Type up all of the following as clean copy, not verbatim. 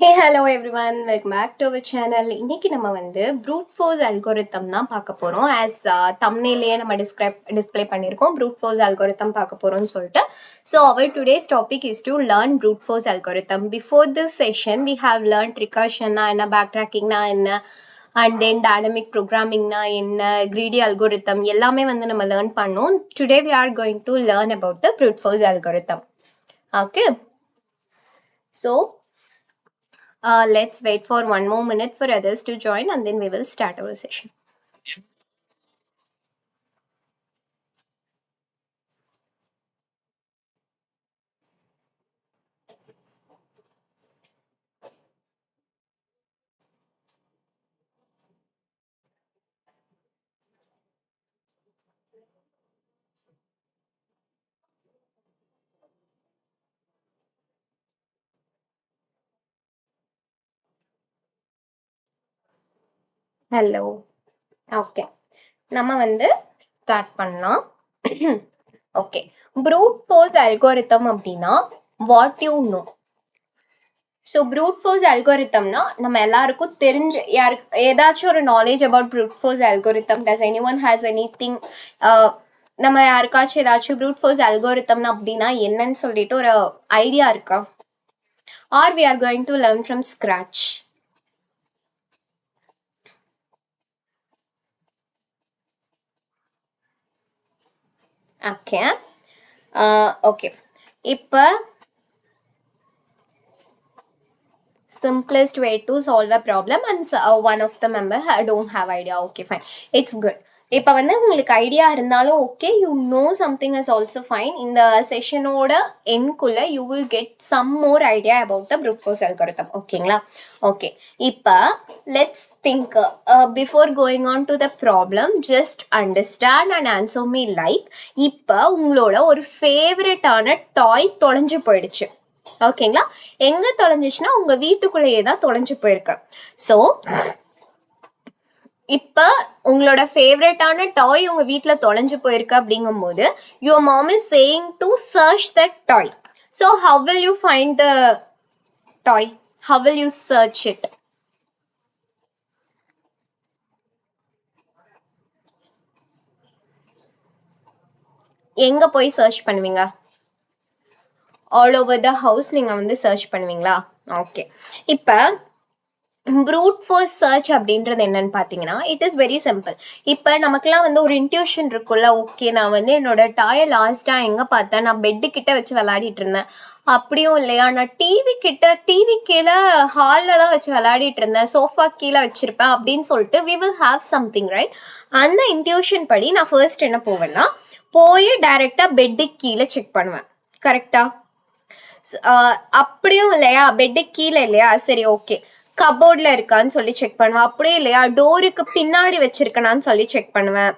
Hey, hello everyone. Welcome back to our channel. இன்னைக்கு நம்ம வந்து brute force algorithm தான் பார்க்க போறோம். As thumbnailயே நம்ம display பண்ணிருக்கோம். brute force algorithm பார்க்க போறோம்னு சொல்லிட்டு. So our today's topic is to learn brute force algorithm. Before this session, we have learned recursion na enna, backtracking na enna, and then dynamic programming na enna, greedy algorithm எல்லாமே வந்து நம்ம learn பண்ணோம். Today we are going to learn about the brute force algorithm. Okay. So let's wait for one more minute for others to join and then we will start our session. Hello. Okay. நம்ம வந்து start பண்ணலாம். Okay. Brute force algorithm அப்படின்னா what you know. So brute force algorithm na நம்ம எல்லாருக்கும் தெரிஞ்ச ஏதாச்சும் ஒரு knowledge about brute force algorithm. Does anyone has anything நம்ம யாருக்காச்சும் ஏதாச்சும் brute force algorithm அப்படின்னா என்னன்னு சொல்லிட்டு ஒரு ஐடியா இருக்கா? Or we are going to learn from scratch? Okay. Okay. இப்ப simplest way to solve a problem and one of the member don't have idea. Okay, fine. It's good. இப்ப வந்து உங்களுக்கு idea இருந்தாலும் okay, you know something is also fine. இந்த செஷனோட எண்ட்குள்ள you will get some more idea about the brute force algorithm. ஓகேங்களா? Okay, இப்ப let's think before going on to the problem just understand and answer me like. இப்ப உங்களோட ஒரு ஃபேவரட்டான டாய் தொலைஞ்சு போயிடுச்சு. ஓகேங்களா? எங்க தொலைஞ்சிச்சுன்னா உங்க வீட்டுக்குள்ளேயே தான் தொலைஞ்சு போயிருக்கு. ஸோ இப்ப உங்களோட ஃபேவரட்டான டாய் உங்க வீட்டுல தொலைஞ்சு போயிருக்கு அப்படிங்கும் போது your mom is saying to search the toy. So how will you find the toy? How will you search it? எங்க போய் சர்ச் பண்ணுவீங்க? ஆல் ஓவர் த ஹவுஸ் நீங்க வந்து சர்ச் பண்ணுவீங்களா? ஓகே, இப்ப brute force search அப்படின்றது என்னன்னு பார்த்தீங்கன்னா இட் இஸ் வெரி சிம்பிள். இப்போ நமக்குலாம் வந்து ஒரு இன்ட்யூஷன் இருக்குல்ல, ஓகே நான் வந்து என்னோட டாயை லாஸ்ட்டாக எங்கே பார்த்தேன், நான் பெட்டு கிட்ட வச்சு விளையாடிட்டு இருந்தேன், அப்படியும் இல்லையா நான் டிவி கீழே ஹாலில் தான் வச்சு விளையாடிட்டு இருந்தேன், சோஃபா கீழே வச்சிருப்பேன் அப்படின்னு சொல்லிட்டு we will have something right. அந்த இன்ட்யூஷன் படி நான் ஃபர்ஸ்ட் என்ன போவேன்னா போய் டைரெக்டாக பெட்டுக்கு கீழே செக் பண்ணுவேன். கரெக்டா? அப்படியும் இல்லையா பெட்டு கீழே இல்லையா, சரி ஓகே கபோர்ட்ல இருக்கான்னு சொல்லி செக் பண்ணுவேன். அப்படியே இல்லையா டோருக்கு பின்னாடி வச்சிருக்கனான்னு சொல்லி செக் பண்ணுவேன்.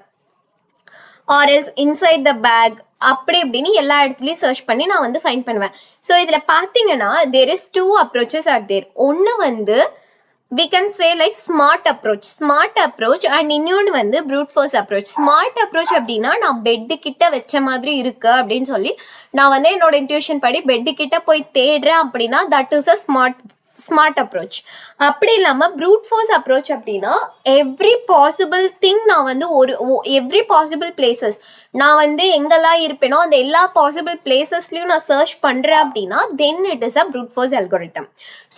Or else inside the bag, அப்படி இப்படின்னு எல்லா இடத்துலையும் சர்ச் பண்ணி நான் வந்து ஃபைண்ட் பண்ணுவேன். ஸோ இதில் பார்த்தீங்கன்னா there is 2 approaches are there. ஒன்று வந்து we can say like smart approach and இன்னொன்று வந்து brute force approach. Smart approach அப்படின்னா நான் பெட்டு கிட்ட வச்ச மாதிரி இருக்கு அப்படின்னு சொல்லி நான் வந்து என்னோட இன்ட்யூஷன் படி பெட்டு கிட்ட போய் தேடுறேன் அப்படின்னா that is a smart approach. அப்படி இல்லாமல் brute force அப்ரோச் அப்படின்னா எவ்ரி பாசிபிள் திங் நான் வந்து எவ்ரி பாசிபிள் பிளேசஸ் நான் வந்து எங்கெல்லாம் இருப்பேனோ அந்த எல்லா பாசிபிள் பிளேசஸ்லையும் நான் சர்ச் பண்ணுறேன் அப்படின்னா then it is a brute force algorithm.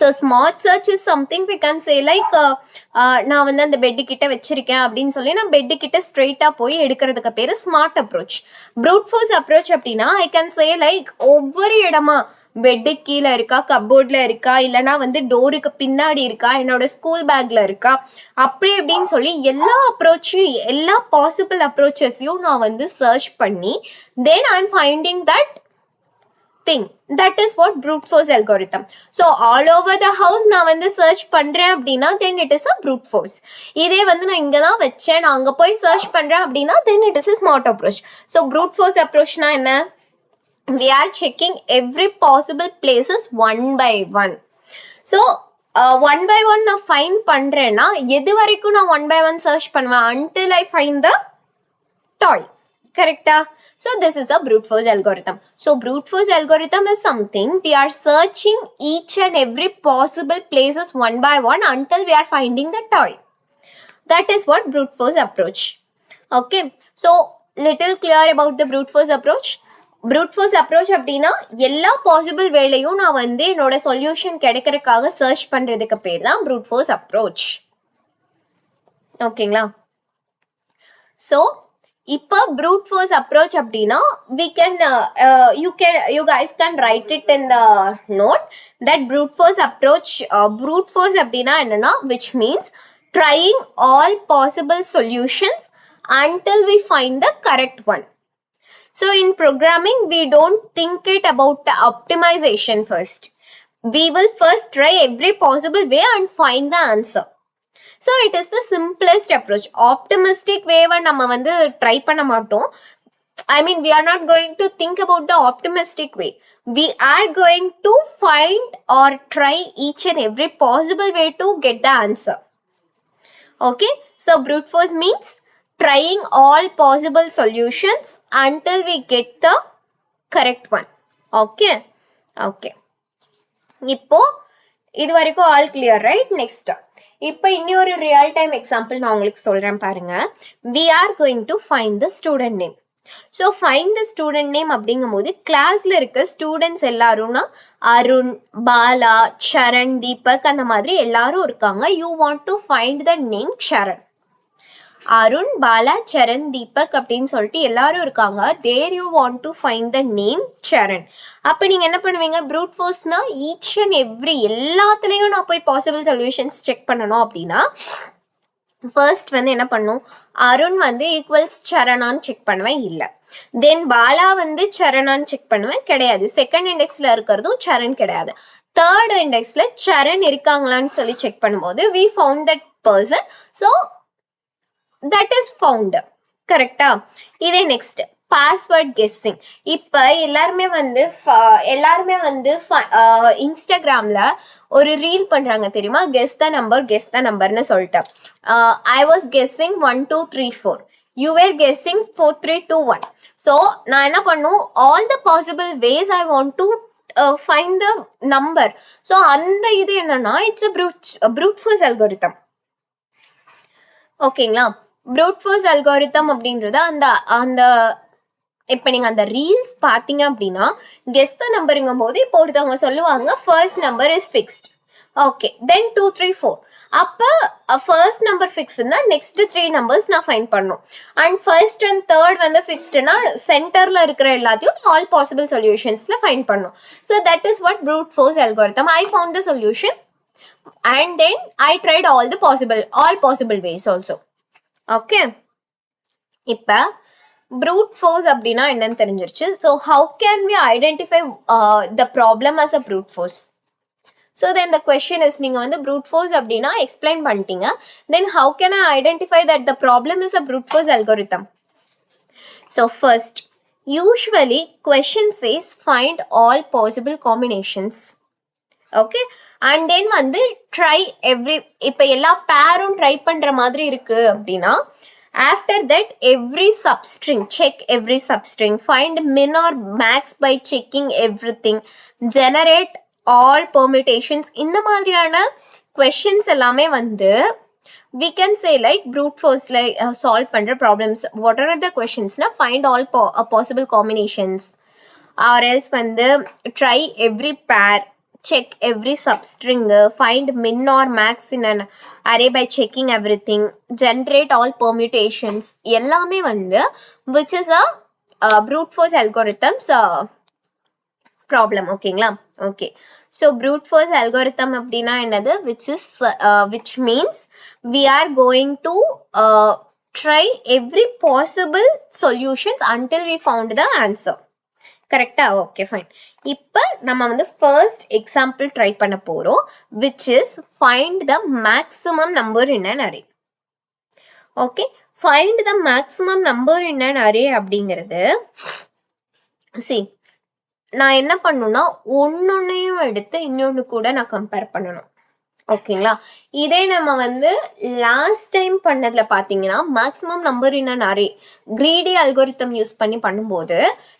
So smart search is something we can say like நான் வந்து அந்த பெட்டு கிட்ட வச்சிருக்கேன் அப்படின்னு சொல்லி நான் பெட்டு கிட்ட ஸ்ட்ரெயிட்டாக போய் எடுக்கிறதுக்கு பேர் smart approach. brute force approach அப்படின்னா ஐ கேன் சே லைக் ஒவ்வொரு இடமா பெட்டு கீழே இருக்கா, கபோர்ட்ல இருக்கா, இல்லைனா வந்து டோருக்கு பின்னாடி இருக்கா, என்னோட ஸ்கூல் பேக்ல இருக்கா, அப்படி அப்படின்னு சொல்லி எல்லா பாசிபிள் அப்ரோச்சஸையும் நான் வந்து சர்ச் பண்ணி then I am finding that thing. That is what brute force algorithm. So all over the house நான் வந்து சர்ச் பண்றேன் அப்படின்னா then it is a brute force. இதே வந்து நான் இங்கே தான் வச்சேன், நான் அங்கே போய் சர்ச் பண்றேன் அப்படின்னா then it is a smart approach. So brute force அப்ரோச்னா என்ன? We are checking every possible places one by one. So one by one நான் find பண்றேன்னா எது வரைக்கும் நான் one by one search பண்ணுவேன் until I find the toy. கரெக்டா? So this is a brute force algorithm. So brute force algorithm is something we are searching each and every possible places one by one until we are finding the toy. That is what brute force approach. Okay, so little clear about the brute force approach. brute force approach அப்படின்னா எல்லா possible வேலையும் நான் வந்து என்னோட solution கிடைக்கிறதுக்காக search பண்றதுக்கு பேர் தான் brute force approach. ஓகேங்களா? ஸோ இப்போ brute force approach அப்படின்னா we can you guys can write it in the note that brute force approach brute force அப்படின்னா என்னன்னா which means trying all possible solutions until we find the correct one. So in programming we don't think it about the optimization first. We will first try every possible way and find the answer. So it is the simplest approach. Optimistic way நம்ம வந்து try பண்ண மாட்டோம். I mean we are not going to think about the optimistic way. We are going to find or try each and every possible way to get the answer. Okay, so brute force means trying all possible solutions until we get the correct one. Okay, okay. இப்போ இது வரைக்கும் all clear, right? Next. இப்போ இன்னொரு real time example நான் உங்களுக்கு சொல்றேன் பாருங்க. We are going to find the student name. So find the student name அப்படிங்கும்போது கிளாஸ்ல இருக்க ஸ்டூடெண்ட்ஸ் எல்லாரும்னா அருண், பாலா, சரண், தீபக் அந்த மாதிரி எல்லாரும் இருக்காங்க. You want to find the name Charan. Arun, Bala, Charan, Deepak அப்படின்னு சொல்லிட்டு எல்லாரும் இருக்காங்க. There you want to find the name Charan. அப்போ நீங்கள் என்ன பண்ணுவீங்க? ப்ரூட் ஃபோர்ஸ்னா ஈச் அண்ட் எவ்ரி எல்லாத்துலேயும் நான் போய் பாசிபிள் சொல்யூஷன்ஸ் செக் பண்ணணும் அப்படின்னா ஃபர்ஸ்ட் வந்து என்ன பண்ணும்? அருண் வந்து ஈக்குவல்ஸ் சரணான்னு செக் பண்ணுவேன், இல்லை. தென் பாலா வந்து சரணான்னு செக் பண்ணுவேன், கிடையாது. செகண்ட் இண்டெக்ஸில் இருக்கிறதும் சரண் கிடையாது. தேர்ட் இண்டெக்ஸில் சரண் இருக்காங்களான்னு சொல்லி செக் பண்ணும்போது we found that person. So that is found. கரெக்டா? இதே நெக்ஸ்ட் பாஸ்வேர்ட் கெஸ்ஸிங். இப்போ எல்லாருமே வந்து இன்ஸ்டாகிராமில் ஒரு ரீல் பண்ணுறாங்க தெரியுமா? கெஸ் த நம்பர்னு சொல்லிட்டு. I was guessing 1 2 3 4. You were guessing 4 3 2 1. So நான் என்ன பண்ணும்? All the possible ways I want to find the number. So அந்த இது என்னன்னா it's a brute force algorithm. ஓகேங்களா? brute force algorithm அப்படின்றது அந்த இப்போ நீங்கள் அந்த ரீல்ஸ் பார்த்தீங்க அப்படின்னா கெஸ் த நம்பருங்கும் போது இப்போ ஒருத்தவங்க சொல்லுவாங்க first number is fixed. Okay, then 2 3 4. அப்போ ஃபர்ஸ்ட் நம்பர் ஃபிக்ஸ்டுனா நெக்ஸ்ட் 3 நம்பர்ஸ் நான் ஃபைண்ட் பண்ணும். அண்ட் ஃபர்ஸ்ட் அண்ட் தேர்ட் வந்து ஃபிக்ஸ்டுனா சென்டரில் இருக்கிற எல்லாத்தையும் ஆல் பாசிபிள் சொல்யூஷன்ஸில் ஃபைண்ட் பண்ணும். So that is what brute force algorithm. I found the solution and then I tried all possible ways also. Okay, இப்போ brute force அப்படின்னா என்னன்னு தெரிஞ்சிருச்சு. So how can we identify the problem as a brute force? So then the question is, நீங்கள் வந்து brute force அப்படின்னா explain பண்ணிட்டீங்க. Then how can I identify that the problem is a brute force algorithm? So first, usually question says find all possible combinations. Okay, and then வந்து try every. இப்போ எல்லா பேரும் try பண்ணுற மாதிரி இருக்கு அப்படின்னா after that every substring, check every substring, find min or max by checking every thing, generate all permutations. இந்த மாதிரியான கொஷின்ஸ் எல்லாமே வந்து we can say like brute force like solve பண்ணுற problems. what are the questions? Find all possible combinations, or else வந்து try every pair, check every substring, find min or max in an array by checking everything, generate all permutations. எல்லாமே வந்து which is a brute force algorithms problem. ஓகேங்களா? Okay, so brute force algorithm அப்படின்னா என்னது? which means we are going to try every possible solutions until we found the answer. கரெக்டா? Okay, fine. இப்போ நம்ம வந்து first example try பண்ண போகிறோம், which is find the maximum number in an array. Okay, find the maximum number in an array அப்படிங்கிறது நான் என்ன பண்ணணும்னா ஒன்னொன்னையும் எடுத்து இன்னொன்று கூட நான் கம்பேர் பண்ணணும். ஓகேங்களா? இதே நம்ம வந்து லாஸ்ட் டைம் பண்ணதுல பார்த்தீங்கன்னா, maximum number in an array greedy algorithm use பண்ணி பண்ணும்போது,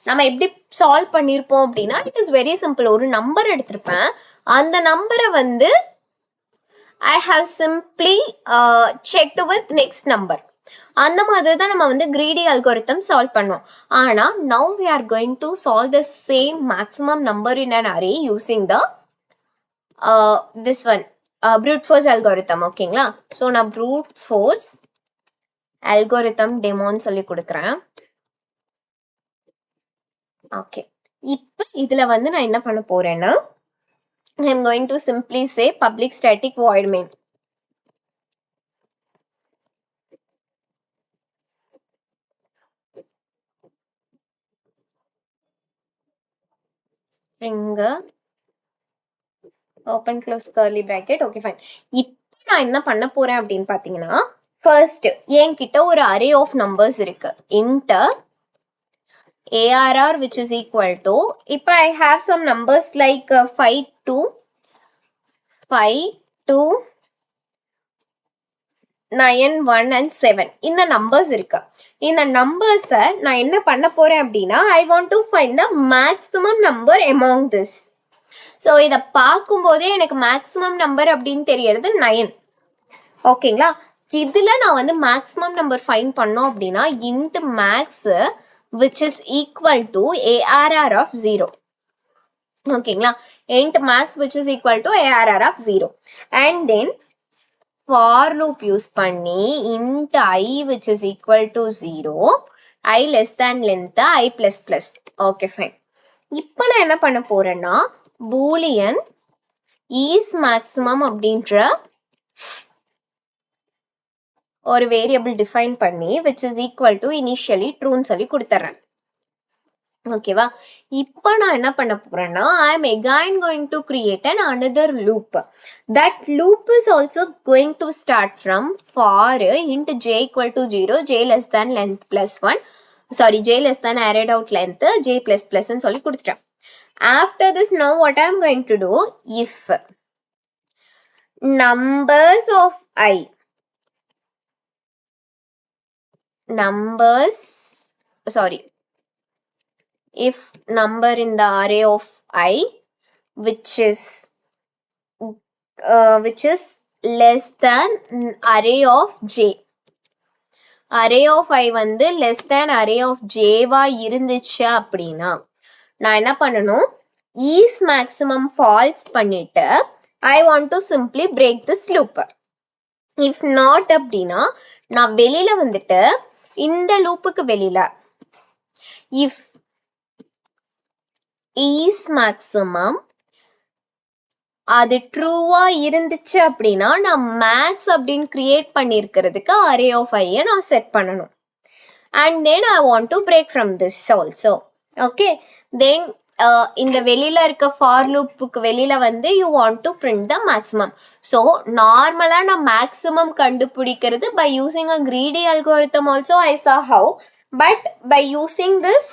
நம்ம எப்படி சால்வ் பண்ணியிருப்போம் அப்படின்னா, இட் இஸ் வெரி சிம்பிள். ஒரு நம்பர் எடுத்திருப்பேன். அந்த நம்பரை வந்து I have simply checked with next number. அந்த மாதிரி தான் நம்ம வந்து greedy algorithm சால்வ் பண்ணோம். ஆனா now we are going to solve the same maximum number in an array using the this one brute force algorithm. ஓகேங்களா? ஸோ நான் brute force algorithm டெமோன்னு சொல்லி கொடுக்குறேன். ஓகே, இப்போ இதுல வந்து நான் என்ன பண்ண போறேன்னா, I am going to simply say public static void main. String open close curly bracket. Okay, fine. இப்போ நான் என்ன பண்ண போறேன் அப்படின்னு பார்த்தீங்கன்னா, ஃபர்ஸ்ட் என்கிட்ட ஒரு array of numbers இருக்கு. int arr which is equal to, இப்போ I have some numbers like 5, 2, 9, 1 and 7. இந்த நம்பர்ஸ் இருக்கு. இந்த நம்பர்ஸை நான் என்ன பண்ண போறேன் அப்படின்னா, I want to find the maximum number among this. So இதை பார்க்கும்போதே எனக்கு மேக்ஸிமம் நம்பர் அப்படின்னு தெரியறது 9. ஓகேங்களா? இதில் நான் வந்து மேக்ஸிமம் நம்பர் ஃபைண்ட் பண்ணோம் அப்படின்னா int max which is equal to ARR of 0. ஓகேங்களா? Int max which is equal to ARR of 0. And then for loop use பண்ணி int I which is equal to 0, I less than length I plus plus. Okay, fine. இப்போ நான் என்ன பண்ண போறேன்னா, boolean is maximum அப்படின்ற ஒரு variable define பண்ணி which is equal to initially trueன்னு சொல்லி கொடுத்துறேன். ஓகேவா? இப்போ நான் என்ன பண்ண போறேன்னா, I am again going to create another loop. That loop is also going to start from for int j equal to 0, j less than length plus 1, sorry, j less than arrayed out length, j plus plus ன்னு சொல்லி கொடுத்துட்டேன். After this, now what I am going to do, if numbers of I, if number in the array of I which is less than array of j, array of I வந்து less than array of j வா இருந்துச்சு அப்படின்னா நான் என்ன பண்ணணும், is maximum false பண்ணிட்டு I want to simply break this loop. if not அப்படின்னா நான் வெளியில வந்துட்டு இந்த லூப்புக்கு வெளியில if is maximum அது ட்ரூவா இருந்துச்சு அப்படின்னா நான் மேக்ஸ் அப்படின்னு கிரியேட் பண்ணியிருக்கிறதுக்கு அரே ஆஃப் ஐயை நான் செட் பண்ணணும். And then I want to break from this also. Okay, then இந்த வெளியில இருக்க ஃபார் லூப்புக்கு வெளியில வந்து you want to print the maximum. So நார்மலாக நான் மேக்ஸிமம் கண்டுபிடிக்கிறது by using a greedy algorithm also I saw how, but by using this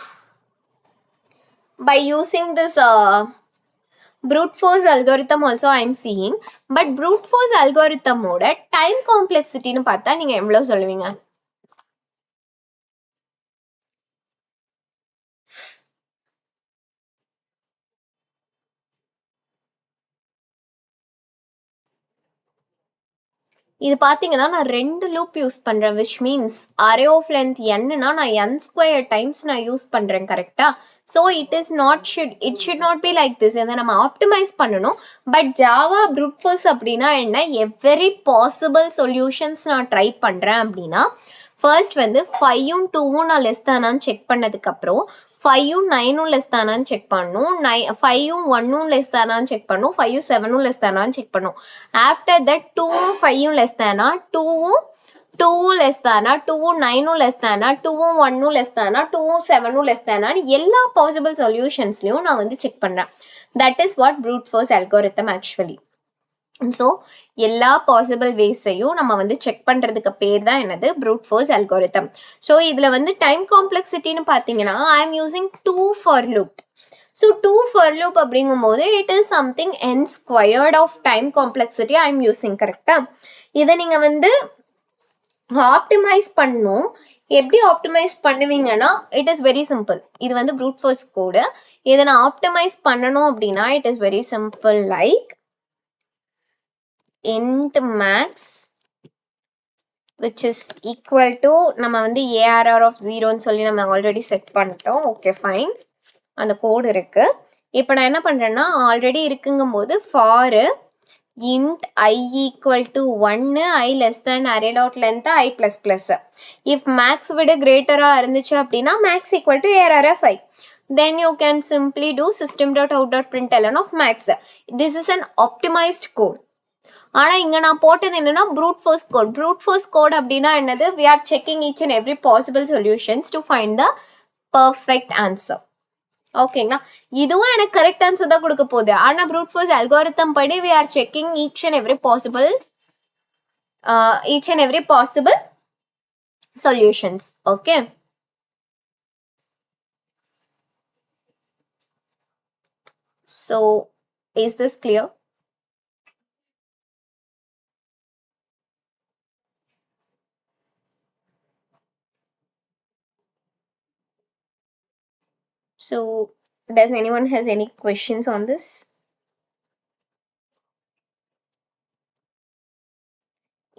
brute force algorithm also I am seeing. But brute force algorithm ஓட time complexity னு பார்த்தா நீங்க எவ்வளவு சொல்லுவீங்க? இது பார்த்தீங்கன்னா நான் 2 லூப் யூஸ் பண்றேன், which means array of length n-னா நான் n square times நான் யூஸ் பண்றேன். கரெக்டா? So it should not be like this. இதை நம்ம ஆப்டிமைஸ் பண்ணணும். பட் ஜாவா brute force அப்படின்னா என்ன, எவ்ரி பாசிபிள் சொல்யூஷன்ஸ் நான் ட்ரை பண்ணுறேன் அப்படின்னா ஃபர்ஸ்ட் வந்து 5ம் 2ம் நான் லெஸ் தானான்னு செக் பண்ணதுக்கப்புறம் 5ம் 9ம் லெஸ் தானான்னு செக் பண்ணணும், 5ம் 1ம் லெஸ் தானான்னு செக் பண்ணணும், 5ம் 7ம் லெஸ் தானான்னு செக் பண்ணணும். ஆஃப்டர் தட் 2ம் 5ம் லெஸ் தானா, 2ம் லெஸ் தானா, 2ம் 9ம் லெஸ் தானா, 2ம் 1ம் லெஸ் தானா, 2ம் 7ம் லெஸ் தானான்னு எல்லா பாசிபிள் சொல்யூஷன்ஸ்லையும் நான் வந்து செக் பண்ணுறேன். That is what brute force algorithm actually. So எல்லா பாசிபிள் வேஸையும் நம்ம வந்து செக் பண்ணுறதுக்கு பேர் தான் என்னது, brute force algorithm. ஸோ இதில் வந்து டைம் காம்ப்ளெக்சிட்டின்னு பார்த்தீங்கன்னா I am using 2 for loop. So 2 for loop அப்படிங்கும்போது it is something n squared of time complexity I am using. கரெக்டா? இதை நீங்க வந்து ஆப்டிமைஸ் பண்ணும். எப்படி ஆப்டிமைஸ் பண்ணுவீங்கன்னா இட் இஸ் வெரி சிம்பிள். இது வந்து ப்ரூட் ஃபோர்ஸ் கோடு. இதை நான் ஆப்டிமைஸ் பண்ணணும் அப்படின்னா it is very simple. Like int max which is equal to நம்ம வந்து ARR of 0ன்னு சொல்லி நம்ம ஆல்ரெடி செட் பண்ணிட்டோம். ஓகே ஃபைன், அந்த கோடு இருக்கு. இப்போ நான் என்ன பண்றேன்னா ஆல்ரெடி இருக்குங்கும் போது for int I equal to 1 I less than array dot length I plus plus. If max விட greater-ஆ இருந்துச்சு அப்படின்னா max equal to ARR of I. Then you can simply do system.out.println of max. This is an optimized code. ஆனா இங்க நான் போட்டது என்னன்னா brute force code. Brute force code அப்படின்னா என்னது? We are checking each and every possible solutions to find the perfect answer. ஓகேங்களா? இதுவும் எனக்கு கரெக்ட் ஆன்சர் தான் கொடுக்க போகுது. ஆனா brute force algorithm படி we are checking each and every possible solutions. Okay. So is this clear? So does anyone has any questions on this?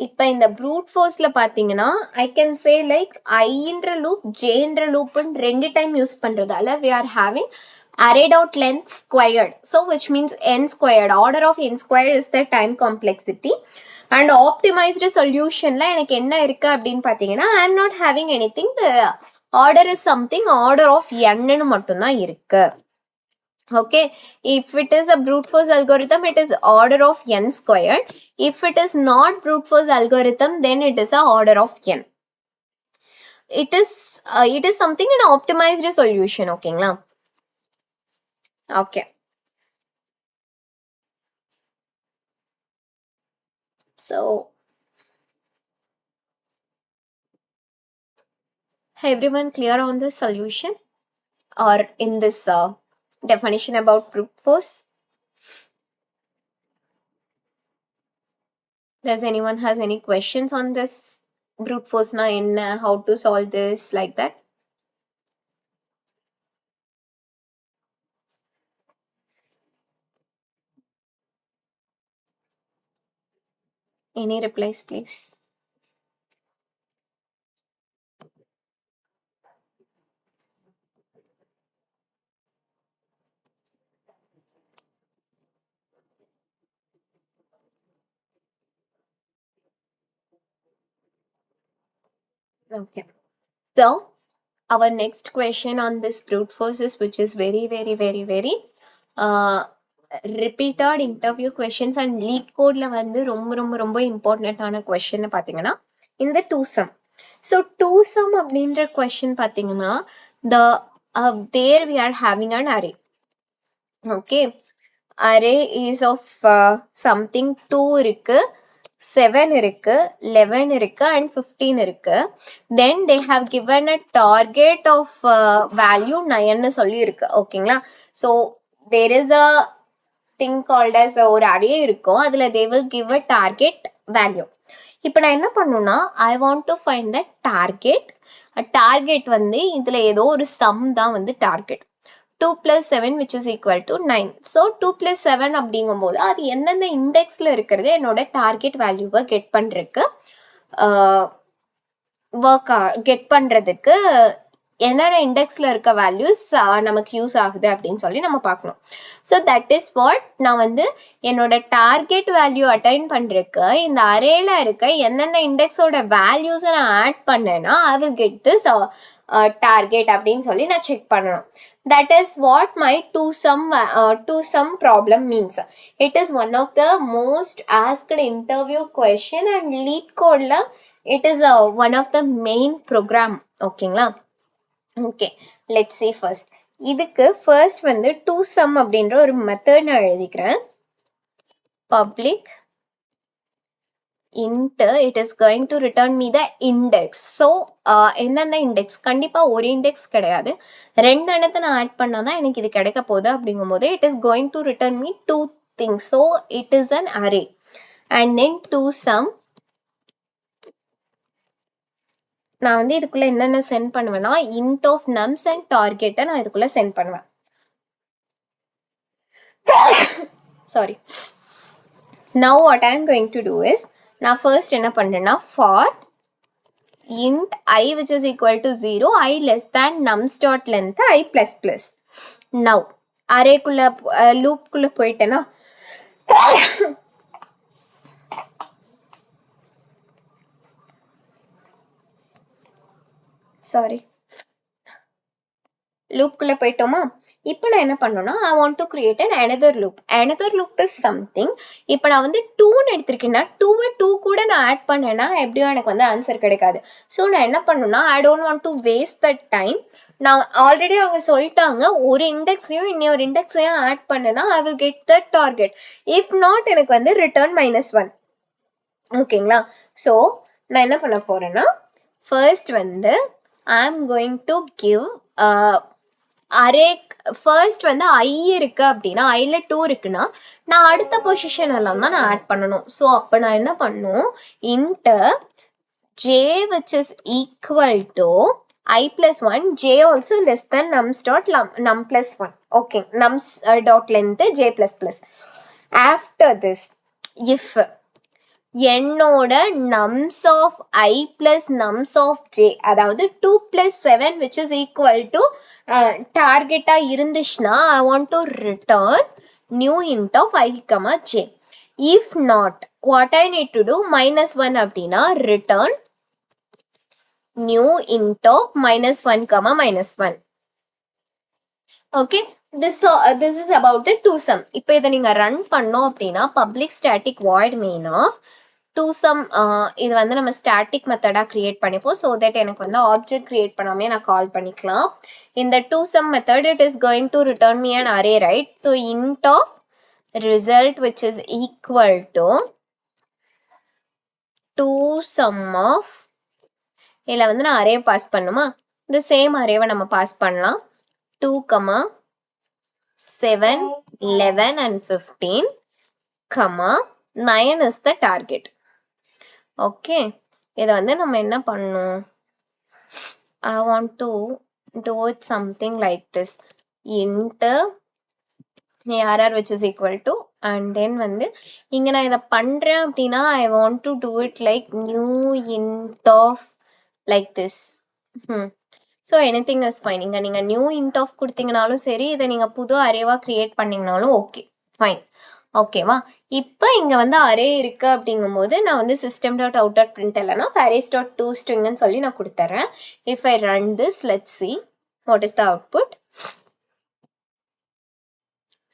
இப்போ இந்த ப்ரூட் ஃபோர்ஸ்ல பாத்தீங்கன்னா ஐ கேன் சே லைக் ஐன்ற லூப் ஜேன்ற லூப்னு 2 டைம் யூஸ் பண்றதால we are having array dot length squared, so which means n squared. Order of n squared is the time complexity. And optimized solutionல எனக்கு என்ன இருக்கு அப்படின்னு பாத்தீங்கன்னா I am not having anything. The order is something order of n ன்னு மட்டும் தான் இருக்கு. Okay, if it is a brute force algorithm, it is order of n squared. If it is not brute force algorithm, then it is a order of n. It is something an optimized solution. Okay, okay. So everyone clear on this solution or in this definition about brute force? Does anyone has any questions on this brute force na in how to solve this like that? Any replies, please? Okay. So our next question on this brute force is, which is very repeated interview questions and LeetCode la வந்து ரொம்ப important ஆன question பாத்தீங்கன்னா இந்த 2 sum. So 2 sum அப்படின்ற question பாத்தீங்கன்னா there we are having an array. Okay, array is of something 2 இருக்கு, 7 இருக்கு, 11 இருக்கு and 15 இருக்கு. Then they have given a target of value 9 ன்னு சொல்லி இருக்கு. ஓகேங்களா? So there is a thing called as ஒரு array இருக்கும், அதுல they will give a target value. இப்போ நான் என்ன பண்ணணும்னா I want to find the target. target வந்து இதுல ஏதோ ஒரு sum தான் வந்து target. 2 plus 7 which is equal to 9. So 2 plus 7 அப்படிங்கும்போது அது எந்தெந்த இண்டெக்ஸ்ல இருக்கிறது என்னோட டார்கெட் வேல்யூவை கெட் பண்றதுக்கு கெட் பண்றதுக்கு என்னென்ன இண்டெக்ஸ்ல இருக்க வேல்யூஸ் நமக்கு யூஸ் ஆகுது அப்படின்னு சொல்லி நம்ம பார்க்கணும். ஸோ தட் இஸ் வாட் நான் வந்து என்னோட டார்கெட் வேல்யூ அட்டைன் பண்றதுக்கு இந்த அரேல இருக்க எந்தெந்த இண்டெக்ஸோட வேல்யூஸை நான் ஆட் பண்ணேன்னா I will get this target அப்படின்னு சொல்லி நான் செக் பண்ணணும். That is what my two sum problem means. It is one of the most asked interview question and LeetCode la it is one of the main program. ஓகேங்களா? Okay, let's see first. இதுக்கு first வந்து 2 sum அப்படின்ற ஒரு method நான் எழுதிக்கிறேன். Public int it is going to return me the index. So என்னென்ன index கண்டிப்பா ஒரு index கிடையாது, ரெண்டு எண்ணத்தை நான் ஆட் பண்ணாதான் எனக்கு இது கிடைக்க போகுது. அப்படிங்கும்போது it is going to return me two things. So it is an array. And then to sum, நான் வந்து இதுக்குள்ள என்னென்ன சென்ட் பண்ணுவேன்னா int of nums and target நான் இதுக்குள்ள சென்ட் பண்ணுவேன். Sorry. Now what I am going to do is, நான் first என்ன பண்றேன்னா for int I which is equal to 0, I less than nums dot length I plus plus. Now array குள்ள loop குள்ள போயிட்டேனா sorry loop குள்ள போயிட்டோமா. இப்போ நான் என்ன பண்ணணும்னா I want to create an another loop. Another loop is something. இப்போ நான் வந்து 2ன்னு எடுத்திருக்கேன்னா 2வை 2 கூட நான் ஆட் பண்ணேன்னா எப்படியும் எனக்கு வந்து ஆன்சர் கிடைக்காது. ஸோ நான் என்ன பண்ணணும்னா I don't want to waste that time. நான் ஆல்ரெடி அவங்க சொல்லிட்டாங்க ஒரு இண்டெக்ஸையும் இன்னொரு இண்டெக்ஸையும் ஆட் பண்ணேன்னா I will get the target. If not எனக்கு வந்து return -1. ஓகேங்களா. ஸோ நான் என்ன பண்ண போறேன்னா ஃபர்ஸ்ட் வந்து I am going to give array first வந்து I இருக்கு அப்படின்னா ஐல 2 இருக்குன்னா நான் அடுத்த பொசிஷன் எல்லாம் தான் நான் ஆட் பண்ணணும். ஸோ அப்போ நான் என்ன பண்ணும் int j which is equal to I plus 1, j also less than nums dot num plus 1. Okay, nums dot length j plus plus. After this, if என்னோட nums of I plus nums of j அதாவது 2 plus 7 which is equal to டார்கெட்டா இருந்துச்சுன்னா I want to return new int of I comma j. If not, what I need to do -1 அப்படின்னா return new int of -1 comma -1. Okay, this is about the to sum. இப்போ இதை நீங்க run பண்ணோம் அப்படின்னா public static void main of to sum இது வந்து நம்ம static மெத்தடா create பண்ணிப்போம். ஸோ தட் எனக்கு வந்து ஆப்ஜெக்ட் கிரியேட் பண்ணாமே நான் கால் பண்ணிக்கலாம். இந்த to sum method it is going to return me an array, right? So int of result which is equal to sum of இதில் வந்து நான் அரே பாஸ் பண்ணுமா, இந்த சேம் அரேவை நம்ம பாஸ் பண்ணலாம். 2, 7, 11 and 15, 9 is the target. Okay, இதை வந்து நம்ம என்ன பண்ணணும், I want to do it something like this. int arr which is equal to, and then வந்து இங்க நான் இதை பண்றேன் அப்படின்னா I want to do it like new int of like this. So anything is fine. இங்க நீங்க new int of கொடுத்தீங்கனாலும் சரி, இதை நீங்க புது அரேவா கிரியேட் பண்ணீங்கனாலும் ஓகே ஃபைன். ஓகேவா, இப்போ இங்க வந்து அரே இருக்கு அப்படிங்கும்போது நான் வந்து system.out.println arrays.toStringன்னு சொல்லி நான் கொடுத்துறேன். If I run this, let's see what is the output.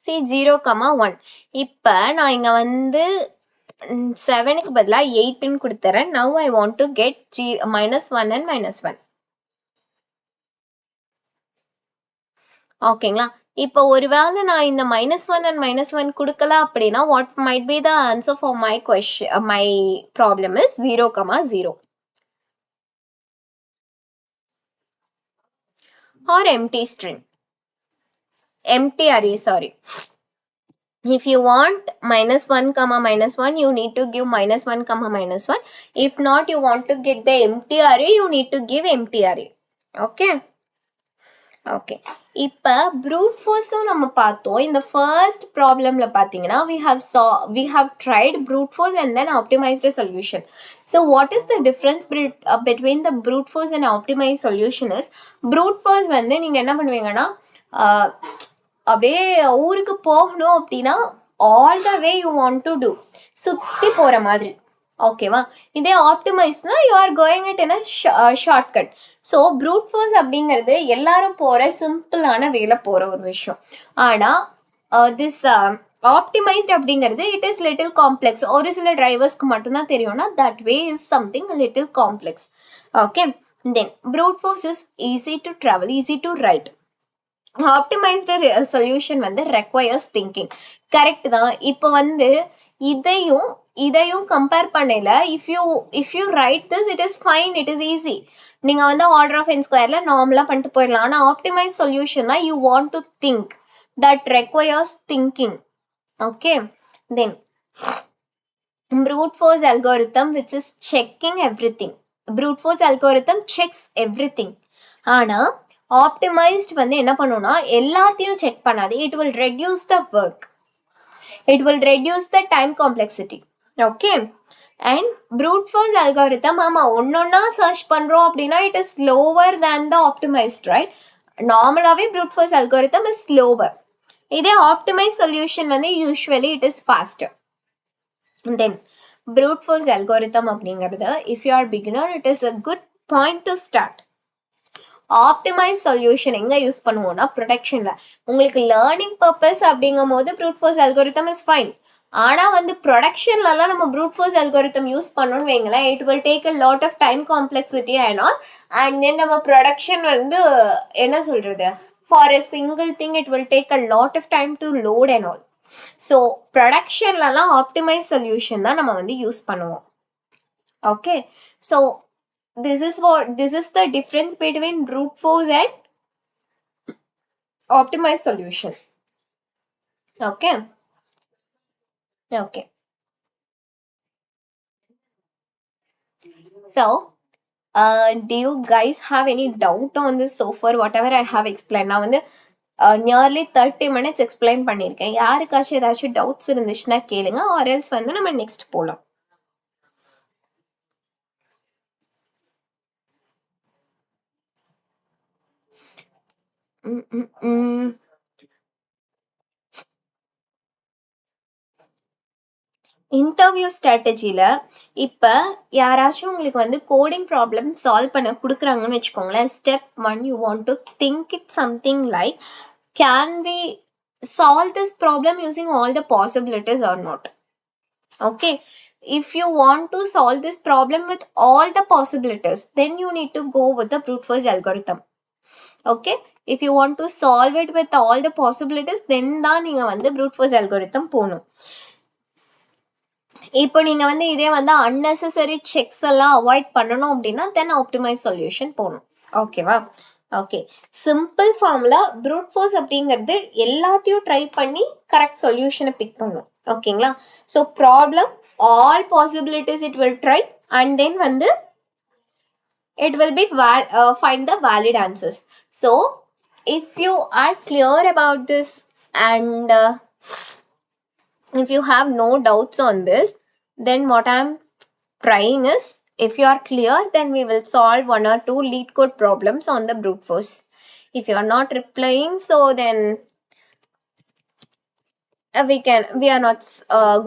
See 0, 1. இப்போ நான் இங்க வந்து 7க்கு பதிலா 8ன்னு கொடுத்துறேன். Now I want to get -1 and -1. ஓகேங்களா, இப்போ ஒருவேளை நான் இந்த -1 and -1 கொடுக்கல அப்படின்னா what might be the answer for my question, my problem is 0, 0 or empty string, empty array, sorry. If you want -1, -1, you need to give -1, -1. If not, you want to get the empty array, you need to give empty array. Okay. Okay. இப்போ brute force நம்ம பார்த்தோம். இந்த first problemல பார்த்தீங்கன்னா we have tried brute force and then optimized a solution. So what is the difference between the brute force and optimized solution is, brute force வந்து நீங்க என்ன பண்ணுவீங்கன்னா அப்படியே ஊருக்கு போகணும் அப்படின்னா all the way you want to do சுத்தி போற மாதிரி. ஓகேவா, இதே ஆப்டிமைஸ்னா you are going it in a shortcut. So brute force அப்படிங்கிறது எல்லாரும் போகிற சிம்பிளான வேலை போகிற ஒரு விஷயம். ஆனால் திஸ் ஆப்டிமைஸ்ட் அப்படிங்கிறது இட் இஸ் லிட்டில் காம்ப்ளெக்ஸ். ஒரு சில டிரைவர்ஸ்க்கு மட்டும்தான் தெரியும்னா that way is something little complex. Okay, then brute force is easy to travel, easy to write. Optimised solution வந்து ரெக்வயர்ஸ் திங்கிங். கரெக்ட் தான். இப்போ வந்து இதையும் இதையும் கம்பேர் பண்ணல. If you write this it is fine, it is easy. நீங்க வந்து order of n ஸ்கொயர்ல நார்மலா பண்ணிட்டு போயிடலாம். ஆனா ஆப்டிமைஸ் சொல்யூஷன்னா you want to think, that requires thinking. Okay, then brute force algorithm which is checking everything. Brute force algorithm checks everything. ஆனா optimized வந்து என்ன பண்ணும்னா எல்லாத்தையும் செக் பண்ணாது. It will reduce the work. It will reduce the time complexity. Okay, and brute force algorithm ஆமா ஒன்னொன்னா search பண்றோம் அப்படின்னா it is slower than the optimized, right? நார்மலாவே brute force algorithm is slower. இதே optimized solution வந்து usually it is faster. Then brute force algorithm அப்படிங்கிறது if you are beginner it is a good point to start. Optimise solution எங்க use பண்ணுவோம்னா ப்ரொடக்ஷன்ல. உங்களுக்கு learning purpose அப்படிங்கும் போது brute force algorithm is fine. ஆனா வந்து ப்ரொடக்ஷன்லலாம் நம்ம brute force algorithm யூஸ் பண்ணோம்னு வைங்களேன், it will take a lot of time complexity and all. And then நம்ம ப்ரொடக்ஷன் வந்து என்ன சொல்றது, for a single thing it will take a lot of time to load and all. So ப்ரொடக்ஷன்லலாம் optimise solution தான் நம்ம வந்து use பண்ணுவோம். Okay, so this is the difference between brute force and optimized solution. Okay, okay. So do you guys have any doubt on this so far whatever I have explained? நான் வந்து nearly 30 minutes explain பண்ணியிருக்கேன். யாருக்காச்சும் ஏதாச்சும் doubts இருந்துச்சுன்னா கேளுங்க, or else வந்து நம்ம next போலாம். இன்டர்வியூ ஸ்ட்ராட்டஜியில் இப்போ யாராச்சும் உங்களுக்கு வந்து கோடிங் ப்ராப்ளம் சால்வ் பண்ண கொடுக்குறாங்கன்னு வச்சுக்கோங்களேன். Step 1 you want to think it something like, can we solve this problem using all the possibilities or not? Okay, if you want to solve this problem with all the possibilities, then you need to go with the brute force algorithm. Okay, if you want to solve it with all the possibilities, then தான் நீங்க வந்து brute force algorithm போகணும். இப்போ நீங்க வந்து இதே வந்து unnecessary checks எல்லாம் அவாய்ட் பண்ணணும் அப்படின்னா தென் ஆப்டிமைஸ் சொல்யூஷன் போகணும். ஓகேவா? Okay, simple formula brute force அப்படிங்கிறது எல்லாத்தையும் ட்ரை பண்ணி கரெக்ட் சொல்யூஷனை பிக் பண்ணும். ஓகேங்களா? So problem all possibilities it will try and then வந்து it will be find the valid answers. So if you are clear about this and if you have no doubts on this, then what I'm trying is, if you are clear, then we will solve 1 or 2 lead code problems on the brute force. If you are not replying, so then we are not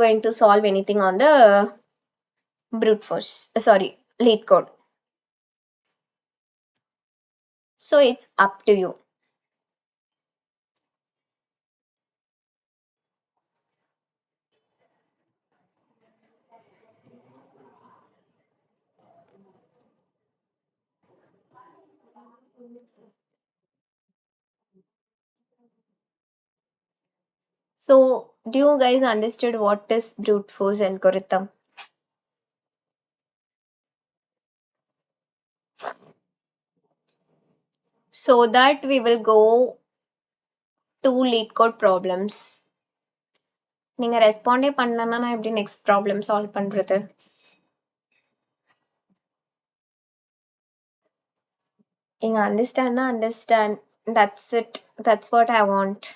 going to solve anything on the brute force, sorry, lead code. So it's up to you. So do you guys understood what is brute force algorithm? So that we will go to lead code problems. நீங்க ரெஸ்பாண்டே பண்ணலன்னா நான் எப்படி next problem solve பண்றது? நீங்க அண்டர்ஸ்டாண்ட்னா understand, that's it, that's what I want.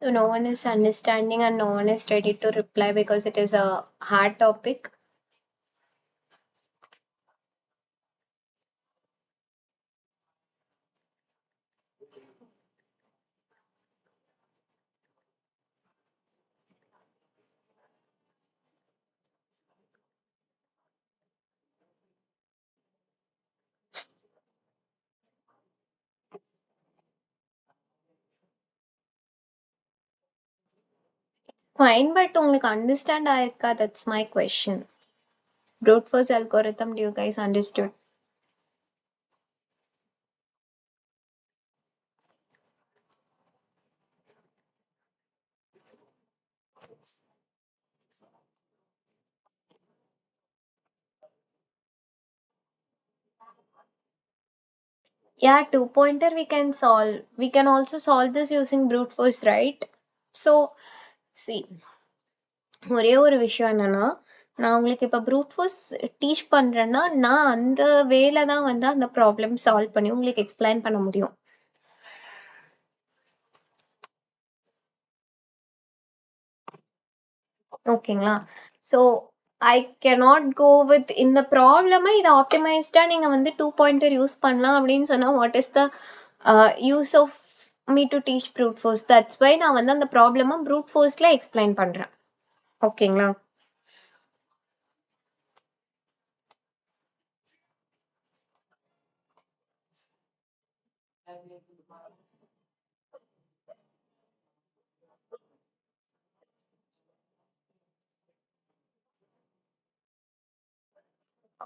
So no one is understanding and no one is ready to reply because it is a hard topic. Fine, but உங்களுக்கு understand ஆயிருக்கா? That's my question. Brute force algorithm, do you guys understood? Yeah, two pointer we can solve. We can also solve this using brute force, right? So, see, ஒரே ஒரு விஷயம் என்னன்னா, நான் உங்களுக்கு இப்போ fruit force teach பண்ணுறேன்னா நான் அந்த வேல தான் வந்து அந்த ப்ராப்ளம் சால்வ் பண்ணி உங்களுக்கு எக்ஸ்பிளைன் பண்ண முடியும். ஓகேங்களா? So I cannot go with இந்த ப்ராப்ளமை இதை ஆப்டிமைஸ்டாக நீங்கள் வந்து டூ பாயிண்டர் யூஸ் பண்ணலாம் அப்படின்னு சொன்னால் what is the use of me to teach brute force? That's why நான் வந்து அந்த ப்ராப்ளமை ப்ரூட் ஃபோர்ஸில் எக்ஸ்பிளைன் பண்ணுறேன். ஓகேங்களா?